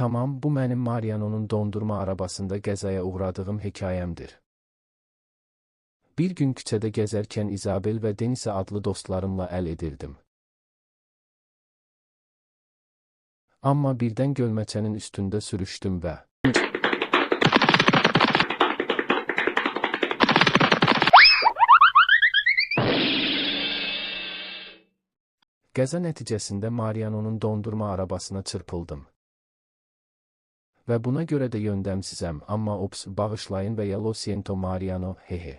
Tamam, bu mənim Mariano'nun dondurma arabasında qəzaya uğradığım hekayəmdir. Bir gün küçədə gəzərkən İzabel və Denisa adlı dostlarımla əl edirdim. Amma birdən gölməçənin üstündə sürüşdüm və qəza nəticəsində Mariano'nun dondurma arabasına çırpıldım. Və buna görə də yöndəmsizəm, amma ops, bağışlayın və ya lo siento Mariano, hehe.